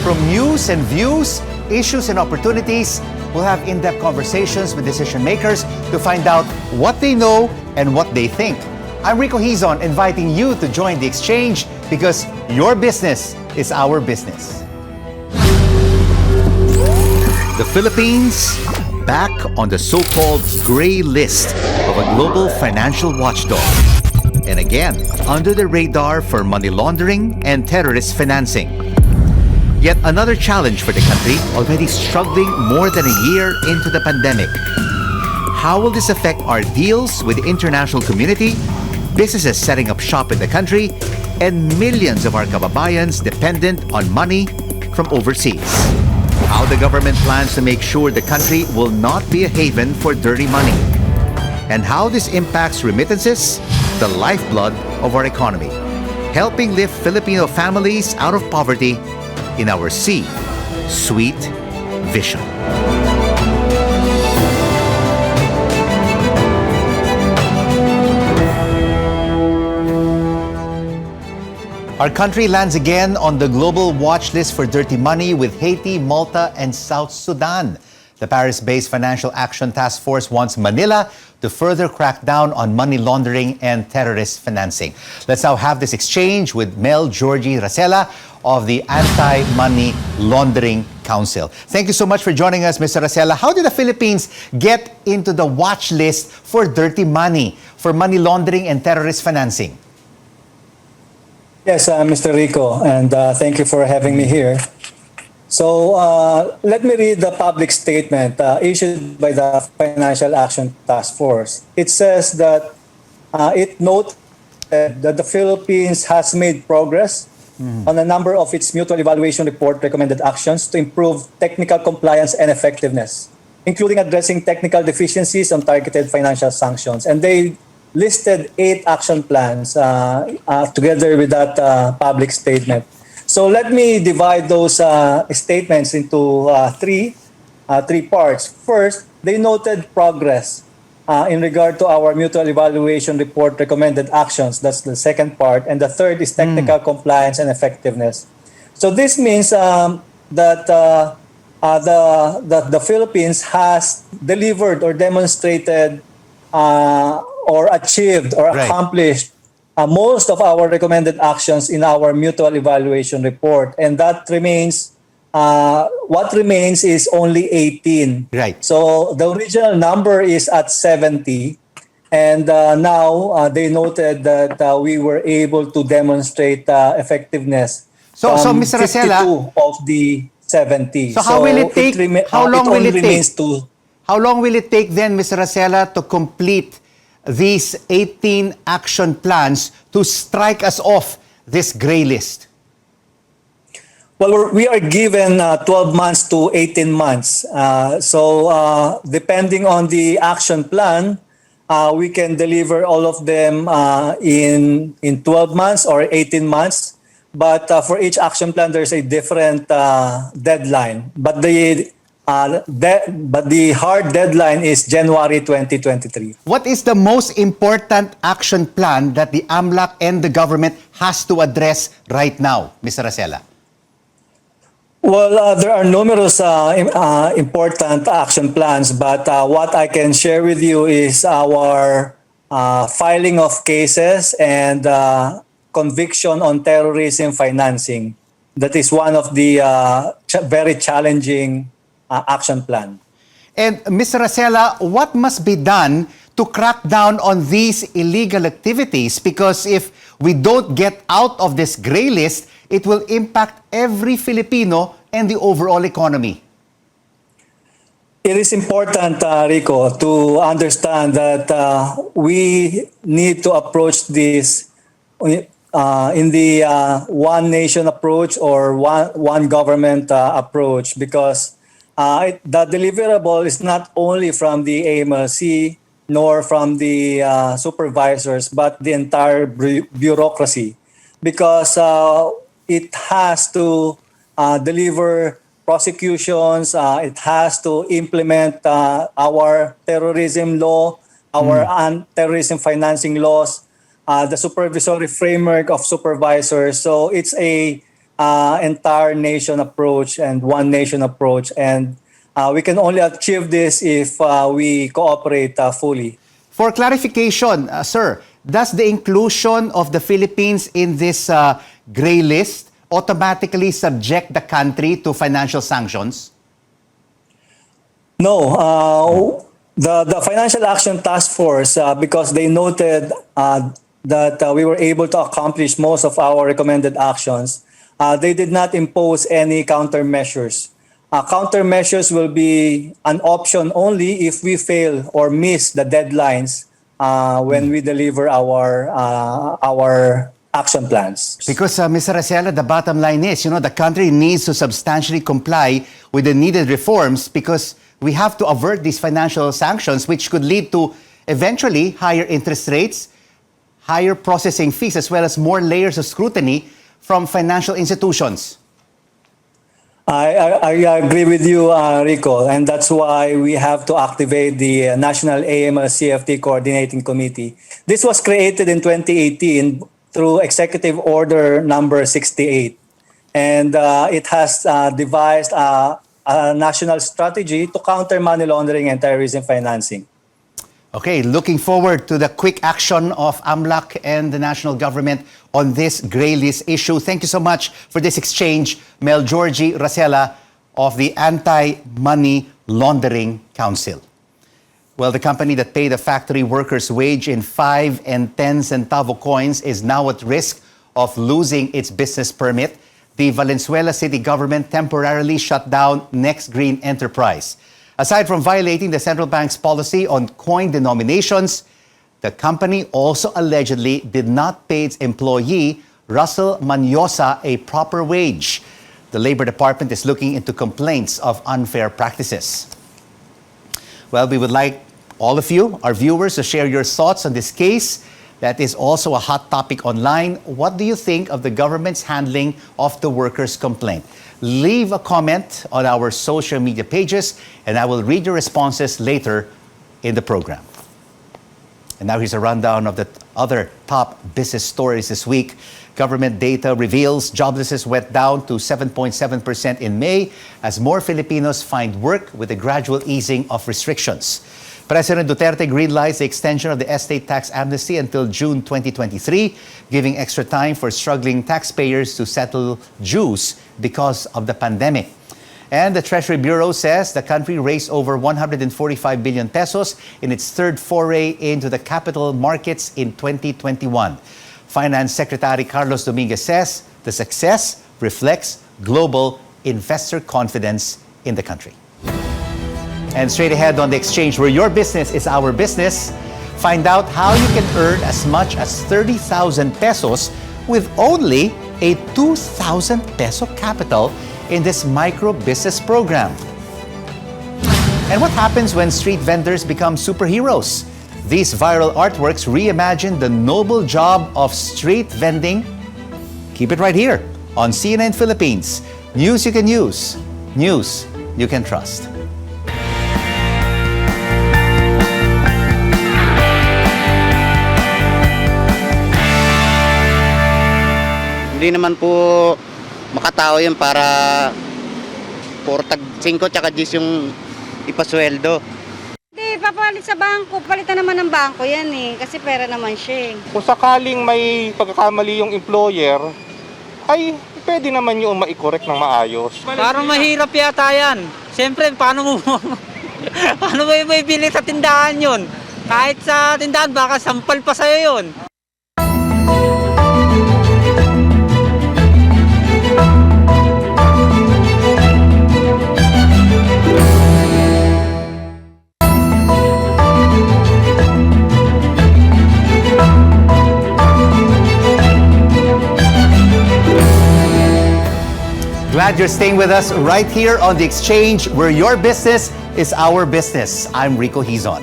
From news and views, issues and opportunities, we'll have in-depth conversations with decision makers to find out what they know and what they think. I'm Rico Hizon, inviting you to join the exchange because your business is our business. The Philippines back on the so-called gray list of a global financial watchdog. And again, under the radar for money laundering and terrorist financing. Yet another challenge for the country, already struggling more than a year into the pandemic. How will this affect our deals with the international community, businesses setting up shop in the country, and millions of our kababayans dependent on money from overseas? How the government plans to make sure the country will not be a haven for dirty money. And how this impacts remittances, the lifeblood of our economy, helping lift Filipino families out of poverty in our C-Suite vision. Our country lands again on the global watch list for dirty money with Haiti, Malta, and South Sudan. The Paris-based Financial Action Task Force wants Manila to further crack down on money laundering and terrorist financing. Let's now have this exchange with Mel Georgie Racela of the Anti-Money Laundering Council. Thank you so much for joining us, Mr. Racela. How did the Philippines get into the watch list for dirty money, for money laundering and terrorist financing? Yes, Mr. Rico, and thank you for having me here. So let me read the public statement issued by the Financial Action Task Force. It says that it notes that the Philippines has made progress on a number of its mutual evaluation report recommended actions to improve technical compliance and effectiveness, including addressing technical deficiencies on targeted financial sanctions. And they listed 8 action plans together with that public statement. So let me divide those statements into three parts. First, they noted progress in regard to our mutual evaluation report recommended actions. That's the second part. And the third is technical compliance and effectiveness. So this means that the Philippines has delivered or demonstrated or achieved or accomplished most of our recommended actions in our mutual evaluation report. And that remains, what remains is only 18. Right. So the original number is at 70. And now they noted that we were able to demonstrate effectiveness. So Mr. Racela, 52 of the 70. So how will it take? How long will it take? How long will it take then, Mr. Racela, to complete these 18 action plans to strike us off this gray list? Well, we are given 12 months to 18 months. So depending on the action plan, we can deliver all of them in 12 months or 18 months. But for each action plan, there's a different deadline. But the hard deadline is January 2023. What is the most important action plan that the AMLAC and the government has to address right now, Mr. Racela? Well, there are numerous important action plans, but what I can share with you is our filing of cases and conviction on terrorism financing. That is one of the very challenging action plan. And Mr. Racela, what must be done to crack down on these illegal activities? Because if we don't get out of this gray list, it will impact every Filipino and the overall economy. It is important, Rico, to understand that we need to approach this in the one nation approach or one government approach, because the deliverable is not only from the AMLC nor from the supervisors, but the entire bureaucracy, because it has to deliver prosecutions, it has to implement our terrorism law, our terrorism financing laws, the supervisory framework of supervisors. So it's a entire nation approach and one nation approach. And we can only achieve this if we cooperate fully. For clarification, sir, does the inclusion of the Philippines in this gray list automatically subject the country to financial sanctions? No, the Financial Action Task Force, because they noted that we were able to accomplish most of our recommended actions, they did not impose any countermeasures. Countermeasures will be an option only if we fail or miss the deadlines when we deliver our action plans. Because, Mr. Racela, the bottom line is, the country needs to substantially comply with the needed reforms because we have to avert these financial sanctions, which could lead to eventually higher interest rates, higher processing fees, as well as more layers of scrutiny from financial institutions. I agree with you, Rico, and that's why we have to activate the National AML-CFT Coordinating Committee. This was created in 2018 through Executive Order number 68, and it has devised a national strategy to counter money laundering and terrorism financing. Okay, looking forward to the quick action of AMLAC and the national government on this gray list issue. Thank you so much for this exchange, Mel Georgie Racela of the Anti-Money Laundering Council. Well, the company that paid a factory worker's wage in 5 and 10 centavo coins is now at risk of losing its business permit. The Valenzuela city government temporarily shut down Next Green Enterprise. Aside from violating the central bank's policy on coin denominations, the company also allegedly did not pay its employee, Russell Manyosa, a proper wage. The Labor Department is looking into complaints of unfair practices. Well, we would like all of you, our viewers, to share your thoughts on this case. That is also a hot topic online. What do you think of the government's handling of the workers' complaint? Leave a comment on our social media pages, and I will read your responses later in the program. And now here's a rundown of the other top business stories this week. Government data reveals joblessness went down to 7.7% in May as more Filipinos find work with the gradual easing of restrictions. President Duterte greenlights the extension of the estate tax amnesty until June 2023, giving extra time for struggling taxpayers to settle dues because of the pandemic. And the Treasury Bureau says the country raised over 145 billion pesos in its third foray into the capital markets in 2021. Finance Secretary Carlos Dominguez says the success reflects global investor confidence in the country. And straight ahead on the exchange, where your business is our business, find out how you can earn as much as 30,000 pesos with only a 2,000 peso capital in this micro business program. And what happens when street vendors become superheroes? These viral artworks reimagine the noble job of street vending. Keep it right here on CNN Philippines. News you can use, news you can trust. Hindi naman po makatao yun para puro tag 5 tsaka 10 yung ipasweldo. Hindi, papalit sa bangko. Palitan naman ng bangko yan eh. Kasi pera naman siya eh. Kung sakaling may pagkakamali yung employer, ay pwede naman yung mai-correct ng maayos. Parang mahirap yata yan. Siyempre, paano mo may bili sa tindahan yun? Kahit sa tindahan, baka sampal pa sa'yo yun. Glad you're staying with us right here on The Exchange, where your business is our business. I'm Rico Hizon.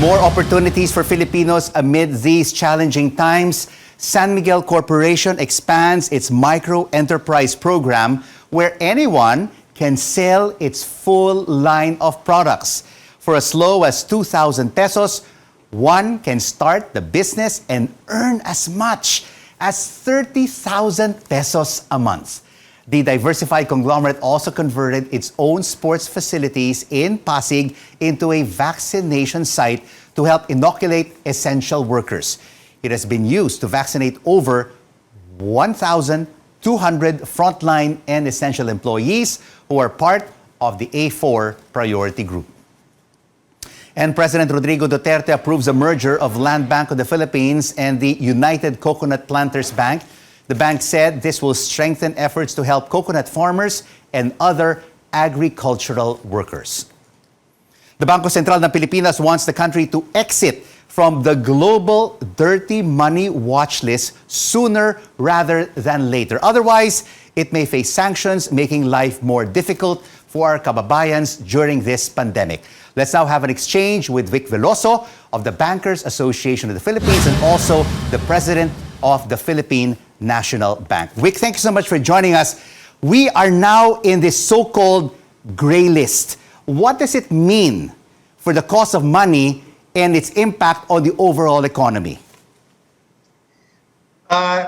More opportunities for Filipinos amid these challenging times. San Miguel Corporation expands its micro enterprise program where anyone can sell its full line of products. For as low as 2,000 pesos, one can start the business and earn as much as 30,000 pesos a month. The diversified conglomerate also converted its own sports facilities in Pasig into a vaccination site to help inoculate essential workers. It has been used to vaccinate over 1,200 frontline and essential employees who are part of the A4 priority group. And President Rodrigo Duterte approves a merger of Land Bank of the Philippines and the United Coconut Planters Bank. The bank said this will strengthen efforts to help coconut farmers and other agricultural workers. The Bangko Sentral ng Pilipinas wants the country to exit from the global dirty money watch list sooner rather than later. Otherwise, it may face sanctions, making life more difficult for our kababayans during this pandemic. Let's now have an exchange with Vic Veloso of the Bankers Association of the Philippines and also the president of the Philippine National Bank. Vic, thank you so much for joining us. We are now in this so-called gray list. What does it mean for the cost of money and its impact on the overall economy?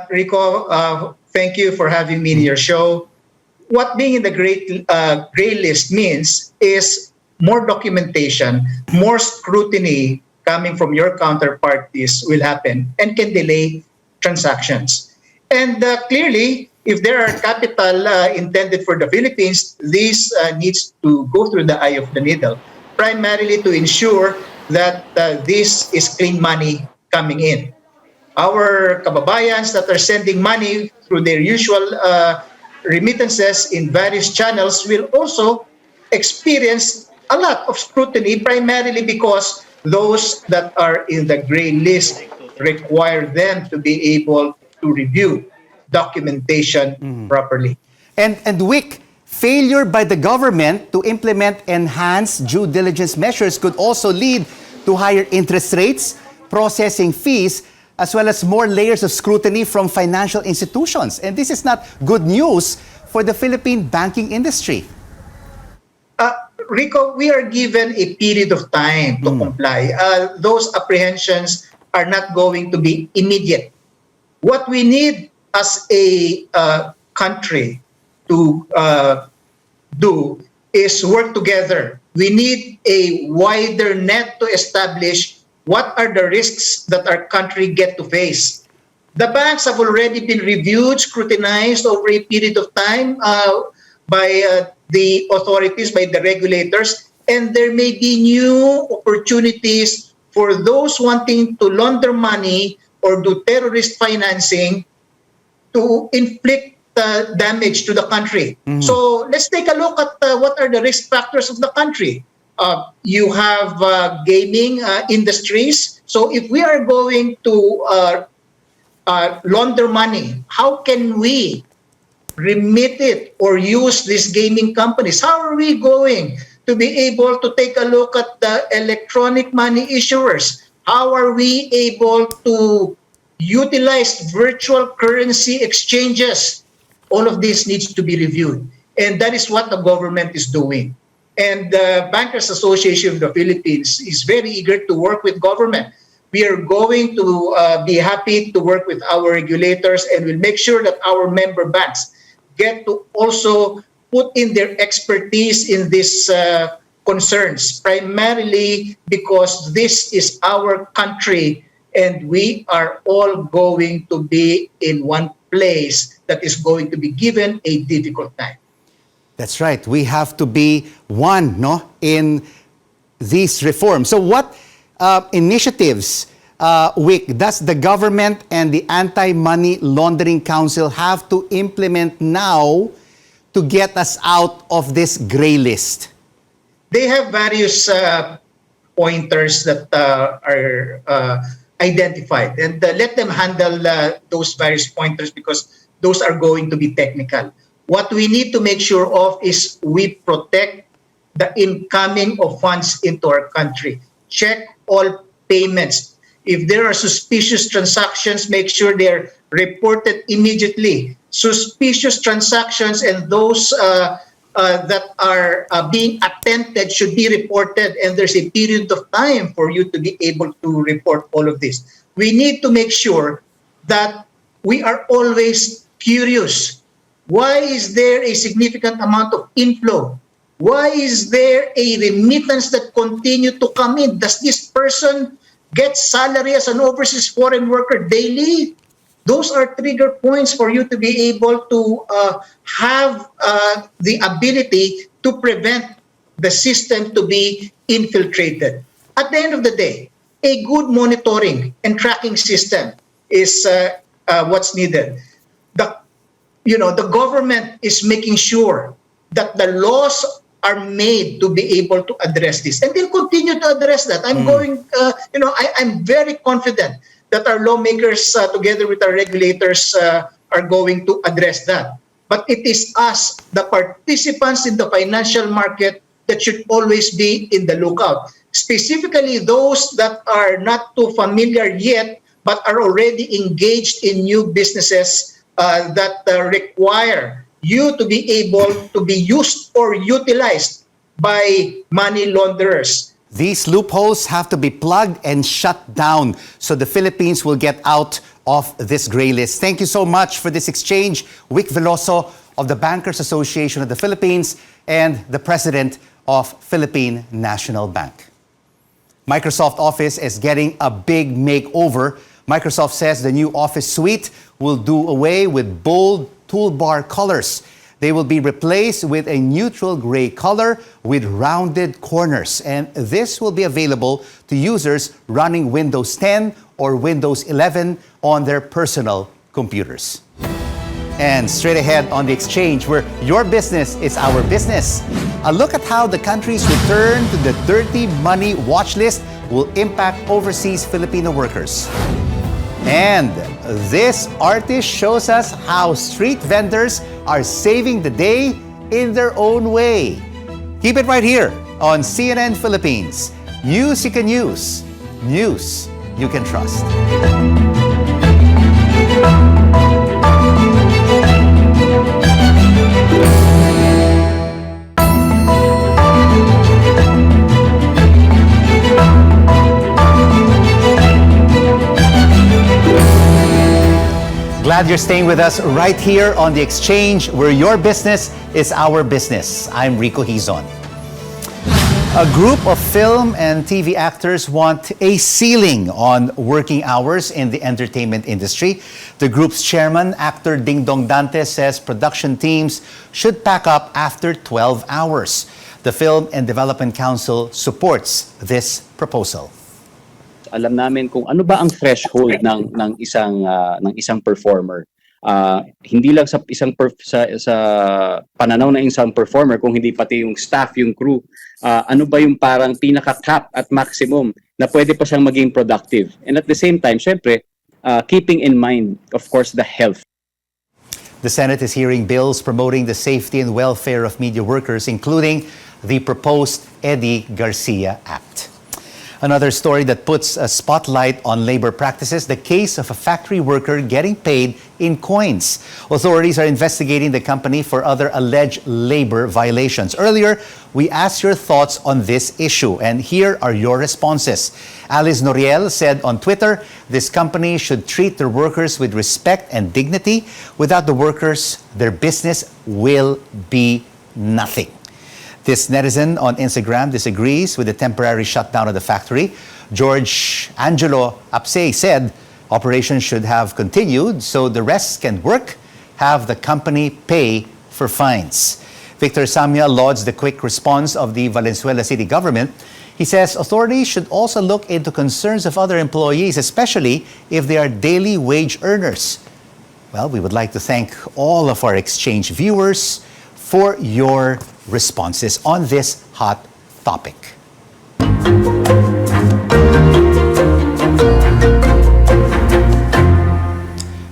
Rico, thank you for having me in your show. What being in the gray list means is more documentation, more scrutiny coming from your counterparties will happen and can delay transactions. And clearly, if there are capital intended for the Philippines, this needs to go through the eye of the needle, primarily to ensure that this is clean money coming in. Our kababayans that are sending money through their usual remittances in various channels will also experience a lot of scrutiny, primarily because those that are in the gray list require them to be able to review documentation properly. And Vic, failure by the government to implement enhanced due diligence measures could also lead to higher interest rates, processing fees, as well as more layers of scrutiny from financial institutions. And this is not good news for the Philippine banking industry. Rico, we are given a period of time to comply. Those apprehensions are not going to be immediate. What we need as a country to do is work together. We need a wider net to establish what are the risks that our country get to face. The banks have already been reviewed, scrutinized over a period of time by the authorities, by the regulators, and there may be new opportunities for those wanting to launder money or do terrorist financing to inflict damage to the country. So let's take a look at what are the risk factors of the country. You have gaming industries. So if we are going to launder money, how can we remit it or use these gaming companies? How are we going to be able to take a look at the electronic money issuers? How are we able to utilize virtual currency exchanges? All of this needs to be reviewed. And that is what the government is doing. And the Bankers Association of the Philippines is very eager to work with government. We are going to be happy to work with our regulators and will make sure that our member banks get to also put in their expertise in these concerns, primarily because this is our country and we are all going to be in one place that is going to be given a difficult time. That's right. We have to be one, no, in these reforms. So what initiatives, Vic, does the government and the Anti-Money Laundering Council have to implement now to get us out of this gray list? They have various pointers that are identified, and let them handle those various pointers because those are going to be technical. What we need to make sure of is we protect the incoming of funds into our country. Check all payments. If there are suspicious transactions, make sure they're reported immediately. Suspicious transactions and those that are being attempted should be reported, and there's a period of time for you to be able to report all of this. We need to make sure that we are always curious. Why is there a significant amount of inflow? Why is there a remittance that continue to come in? Does this person get salary as an overseas foreign worker daily? Those are trigger points for you to be able to have the ability to prevent the system to be infiltrated. At the end of the day, a good monitoring and tracking system is what's needed. The government is making sure that the laws are made to be able to address this, and they'll continue to address that. I'm very confident that our lawmakers, together with our regulators, are going to address that. But it is us, the participants in the financial market, that should always be in the lookout. Specifically, those that are not too familiar yet, but are already engaged in new businesses that require you to be able to be used or utilized by money launderers. These loopholes have to be plugged and shut down so the Philippines will get out of this gray list. Thank you so much for this exchange. Vic Veloso of the Bankers Association of the Philippines and the President of Philippine National Bank. Microsoft Office is getting a big makeover. Microsoft says the new Office suite will do away with bold toolbar colors. They will be replaced with a neutral gray color with rounded corners. And this will be available to users running Windows 10 or Windows 11 on their personal computers. And straight ahead on the exchange, where your business is our business, a look at how the country's return to the dirty money watch list will impact overseas Filipino workers. And this artist shows us how street vendors are saving the day in their own way. Keep it right here on CNN Philippines. News you can use, news you can trust. Glad you're staying with us right here on The Exchange, where your business is our business. I'm Rico Hizon. A group of film and TV actors want a ceiling on working hours in the entertainment industry. The group's chairman, actor Ding Dong Dante, says production teams should pack up after 12 hours. The Film and Development Council supports this proposal. Alam namin kung ano ba ang threshold ng isang performer. Hindi lang sa sa pananaw ng isang performer, kung hindi pati yung staff, yung crew. Ano ba yung parang pinaka-cap at maximum na pwede pa siyang maging productive. And at the same time, syempre, keeping in mind, of course, the health. The Senate is hearing bills promoting the safety and welfare of media workers, including the proposed Eddie Garcia Act. Another story that puts a spotlight on labor practices, the case of a factory worker getting paid in coins. Authorities are investigating the company for other alleged labor violations. Earlier, we asked your thoughts on this issue, and here are your responses. Alice Noriel said on Twitter, this company should treat their workers with respect and dignity. Without the workers, their business will be nothing. This netizen on Instagram disagrees with the temporary shutdown of the factory. George Angelo Apse said operations should have continued so the rest can work, have the company pay for fines. Victor Samia lauds the quick response of the Valenzuela City government. He says authorities should also look into concerns of other employees, especially if they are daily wage earners. Well, we would like to thank all of our exchange viewers for your responses on this hot topic.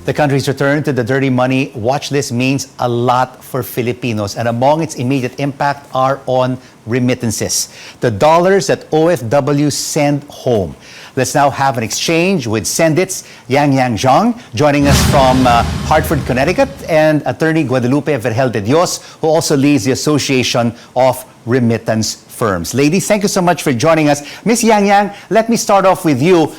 The country's return to the dirty money watch list means a lot for Filipinos, and among its immediate impact are on remittances, the dollars that OFW send home. Let's now have an exchange with Sendit's Yang Zhang, joining us from Hartford, Connecticut, and attorney Guadalupe Vergel de Dios, who also leads the Association of Remittance Firms. Ladies, thank you so much for joining us. Miss Yang, let me start off with you.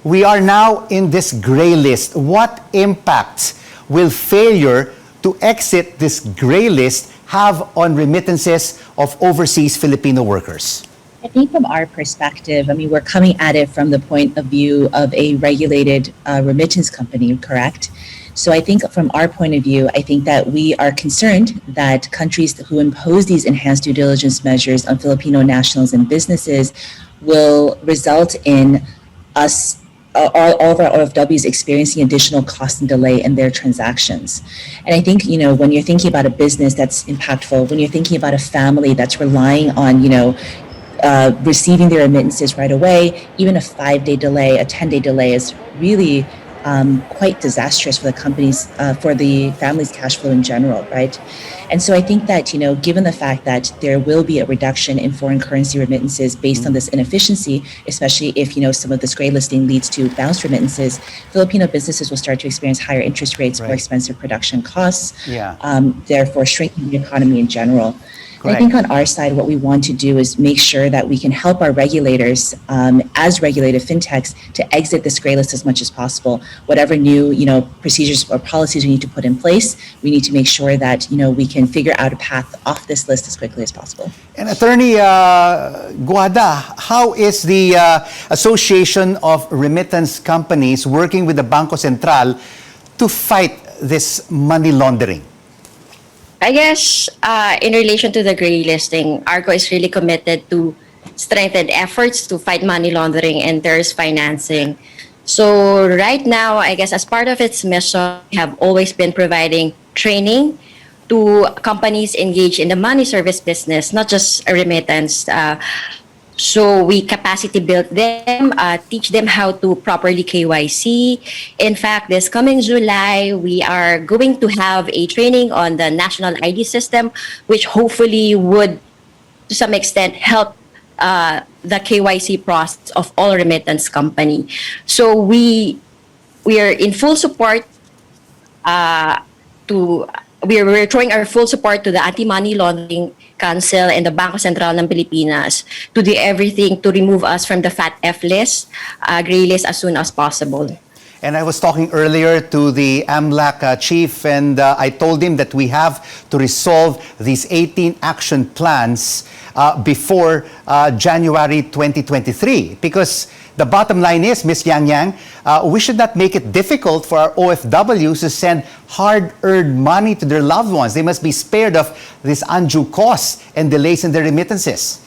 we are now in this gray list. What impacts will failure to exit this gray list have on remittances of overseas Filipino workers? I think from our perspective, I mean, we're coming at it from the point of view of a regulated remittance company, correct? So I think from our point of view, I think that we are concerned that countries who impose these enhanced due diligence measures on Filipino nationals and businesses will result in us, all of our OFWs experiencing additional cost and delay in their transactions. And I think, when you're thinking about a business that's impactful, when you're thinking about a family that's relying on, receiving their remittances right away, even a 5-day delay, a 10-day delay is really quite disastrous for the companies, for the family's cash flow in general, right? And so I think that, given the fact that there will be a reduction in foreign currency remittances based on this inefficiency, especially if, some of this gray listing leads to bounced remittances, Filipino businesses will start to experience higher interest rates, more expensive production costs, therefore shrinking the economy in general. And I think on our side, what we want to do is make sure that we can help our regulators, as regulated fintechs, to exit this gray list as much as possible. Whatever new, procedures or policies we need to put in place, we need to make sure that, we can figure out a path off this list as quickly as possible. And Attorney Guada, how is the Association of Remittance Companies working with the Bangko Sentral to fight this money laundering? I guess in relation to the gray listing, ARCO is really committed to strengthen efforts to fight money laundering and terrorist financing. So right now, I guess as part of its mission, we have always been providing training to companies engaged in the money service business, not just a remittance. So we capacity build them, teach them how to properly KYC. In fact, this coming July, we are going to have a training on the national ID system, which hopefully would, to some extent, help the KYC process of all remittance company. So we are in full support we're throwing our full support to the Anti-Money Laundering Council and the Bangko Sentral ng Pilipinas to do everything to remove us from the FATF list, gray list, as soon as possible. And I was talking earlier to the AMLAC chief, and I told him that we have to resolve these 18 action plans before January 2023. Because the bottom line is, Ms. Yang Yang, we should not make it difficult for our OFWs to send hard-earned money to their loved ones. They must be spared of this undue costs and delays in their remittances.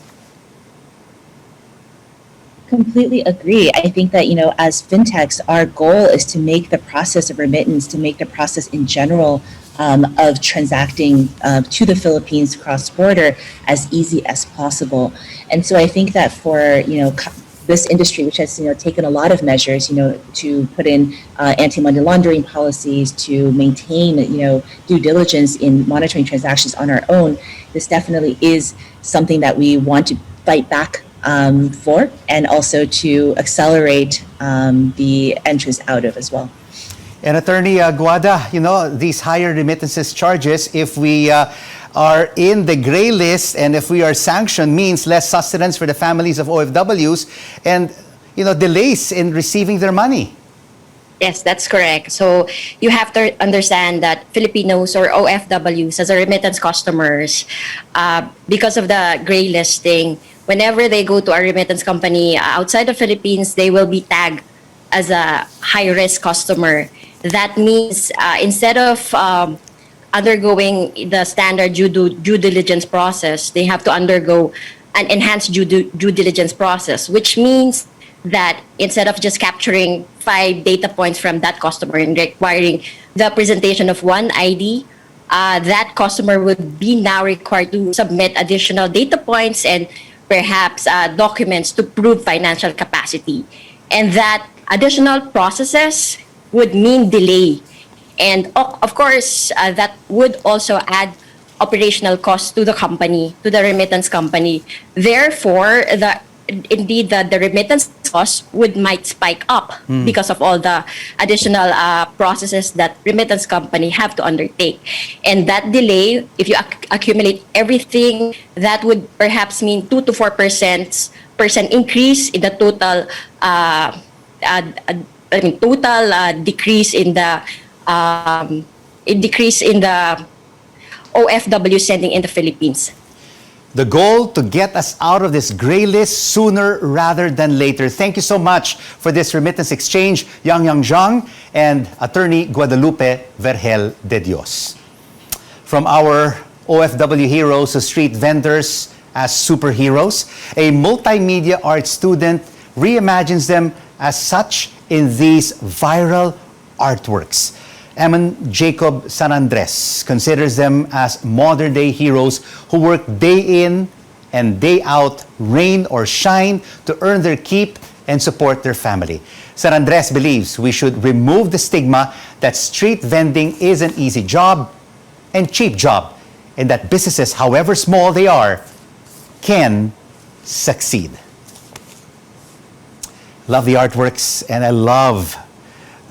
Completely agree. I think that, as fintechs, our goal is to make the process of remittance, to make the process in general of transacting to the Philippines cross-border as easy as possible. And so I think that for, this industry, which has taken a lot of measures, to put in anti-money laundering policies, to maintain due diligence in monitoring transactions on our own, this definitely is something that we want to fight back for, and also to accelerate the entrance out of as well. And Attorney Guada, these higher remittances charges, if we are in the gray list and if we are sanctioned, means less sustenance for the families of OFWs and, delays in receiving their money. Yes, that's correct. So you have to understand that Filipinos or OFWs as a remittance customers, because of the gray listing, whenever they go to a remittance company outside the Philippines, they will be tagged as a high-risk customer. That means instead of undergoing the standard due diligence process, they have to undergo an enhanced due diligence process, which means that instead of just capturing 5 data points from that customer and requiring the presentation of one ID, that customer would be now required to submit additional data points and perhaps documents to prove financial capacity. And that additional processes would mean delay. And of course, that would also add operational costs to the company, to the remittance company. Therefore, the remittance costs might spike up because of all the additional processes that remittance company have to undertake. And that delay, if you accumulate everything, that would perhaps mean 2 to 4% increase in the total total decrease in the OFW sending in the Philippines. The goal to get us out of this gray list sooner rather than later. Thank you so much for this remittance exchange, Yang Zhang and Attorney Guadalupe Vergel de Dios. From our OFW heroes to street vendors as superheroes, a multimedia art student reimagines them as such in these viral artworks. Eman Jacob San Andres considers them as modern-day heroes who work day in and day out, rain or shine, to earn their keep and support their family. San Andres believes we should remove the stigma that street vending is an easy job and cheap job, and that businesses, however small they are, can succeed. Love the artworks, and I love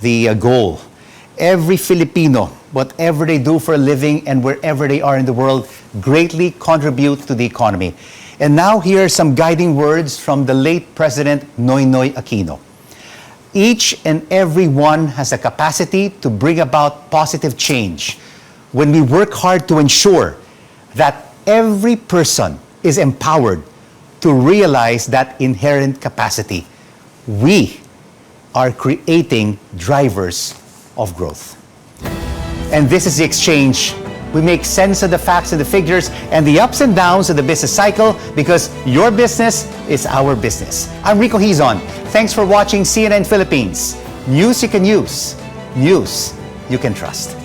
the goal. Every Filipino, whatever they do for a living and wherever they are in the world, greatly contribute to the economy. And now here are some guiding words from the late President Noynoy Aquino. Each and every one has a capacity to bring about positive change when we work hard to ensure that every person is empowered to realize that inherent capacity. We are creating drivers of growth. And this is the exchange. We make sense of the facts and the figures and the ups and downs of the business cycle, because your business is our business. I'm Rico Hizon. Thanks for watching CNN Philippines. News you can use. News you can trust.